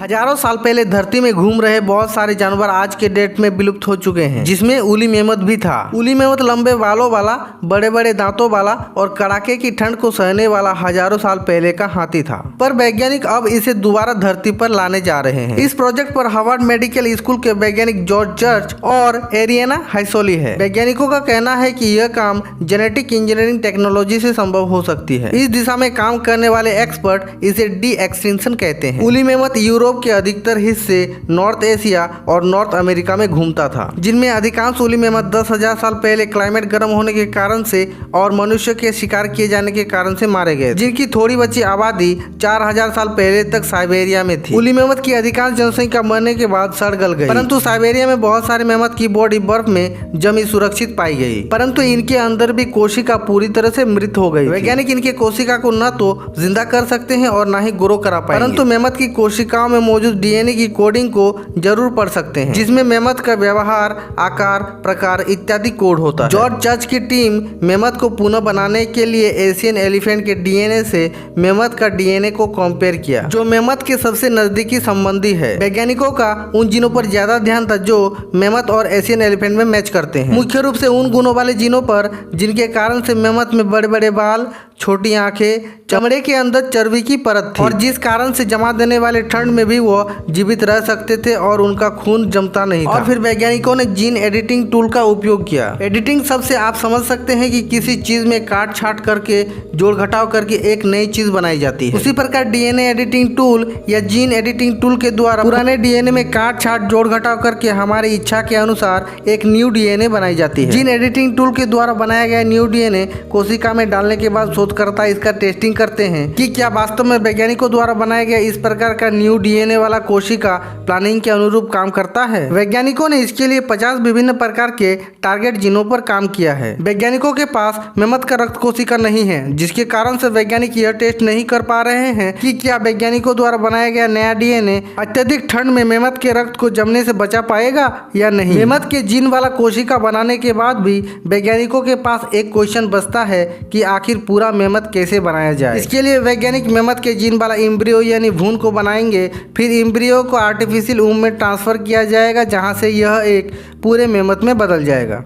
हजारों साल पहले धरती में घूम रहे बहुत सारे जानवर आज के डेट में विलुप्त हो चुके हैं, जिसमें उली मेमत भी था। उली मेमत लंबे बालों वाला, बड़े बड़े दांतों वाला और कड़ाके की ठंड को सहने वाला हजारों साल पहले का हाथी था। पर वैज्ञानिक अब इसे दोबारा धरती पर लाने जा रहे हैं। इस प्रोजेक्ट पर हार्वर्ड मेडिकल स्कूल के वैज्ञानिक जॉर्ज चर्च और एरियाना हाइसोली है। वैज्ञानिकों का कहना है कि यह काम जेनेटिक इंजीनियरिंग टेक्नोलॉजी से संभव हो सकती है। इस दिशा में काम करने वाले एक्सपर्ट इसे डी एक्सटिंक्शन कहते हैं। उली मेमत यूरोप के अधिकतर हिस्से, नॉर्थ एशिया और नॉर्थ अमेरिका में घूमता था, जिनमें अधिकांश उली मेमत 10,000 साल पहले क्लाइमेट गर्म होने के कारण से और मनुष्य के शिकार किए जाने के कारण से मारे गए, जिनकी थोड़ी बची आबादी 4,000 साल पहले तक साइबेरिया में थी। उली मेमत की अधिकांश जनसंख्या मरने के बाद सड़ गल गई, परंतु साइबेरिया में बहुत सारे मेमत की बॉडी बर्फ में जमी सुरक्षित पाई गई, परंतु इनके अंदर भी कोशिका पूरी तरह से मृत हो गई। वैज्ञानिक इनके कोशिका को न तो जिंदा कर सकते हैं और न ही ग्रो करा पाएंगे, परंतु मेमत की कोशिकाओं में मौजूद डीएनए की कोडिंग को जरूर पढ़ सकते हैं, जिसमें मेमत का व्यवहार, आकार, प्रकार इत्यादि कोड होता है। जॉर्ज चर्च की टीम मेमत को पुनः बनाने के लिए एशियन एलिफेंट के डीएनए से मेमत का डीएनए को कंपेयर किया, जो मेमत के सबसे नजदीकी संबंधी है। वैज्ञानिकों का उन जीनों पर ज्यादा ध्यान था जो मेमत और एशियन एलिफेंट में मैच करते हैं, मुख्य रूप से उन गुणों वाले जीनों पर जिनके कारण से मेमत में बड़े बड़े बाल, छोटी आंखें, चमड़े के अंदर चर्बी की परत थी और जिस कारण से जमा देने वाले ठंड में भी वो जीवित रह सकते थे और उनका खून जमता नहीं था। और फिर वैज्ञानिकों ने जीन एडिटिंग टूल का उपयोग किया। एडिटिंग शब्द से आप समझ सकते हैं कि किसी चीज में काट छाट करके, जोड़ घटाव करके एक नई चीज बनाई जाती है। उसी प्रकार डीएनए एडिटिंग टूल या जीन एडिटिंग टूल के द्वारा पुराने डीएनए में काट छाट, जोड़ घटाव करके हमारी इच्छा के अनुसार एक न्यू डीएनए बनाई जाती है। जीन एडिटिंग टूल के द्वारा बनाया गया न्यू डीएनए कोशिका में डालने के बाद शोधकर्ता इसका टेस्टिंग करते हैं कि क्या वास्तव में वैज्ञानिकों द्वारा बनाया गया इस प्रकार का न्यू डीएनए वाला कोशिका प्लानिंग के अनुरूप काम करता है। वैज्ञानिकों ने इसके लिए 50 विभिन्न प्रकार के टारगेट जीनों पर काम किया है। वैज्ञानिकों के पास मेमत का रक्त कोशिका नहीं है, जिसके कारण से वैज्ञानिक यह टेस्ट नहीं कर पा रहे हैं कि क्या वैज्ञानिकों द्वारा बनाया गया नया डीएनए अत्यधिक ठंड में मेमत के रक्त को जमने से बचा पाएगा या नहीं। मेमत के जीन वाला कोशिका बनाने के बाद भी वैज्ञानिकों के पास एक क्वेश्चन बचता है कि आखिर पूरा मेमत कैसे बनाया जाए। इसके लिए वैज्ञानिक मेमत के जीन वाला एम्ब्रियो यानी भ्रूण को बनाएंगे, फिर एम्ब्रियो को आर्टिफिशियल वूम्ब में ट्रांसफर किया जाएगा, जहां से यह एक पूरे मेमत में बदल जाएगा।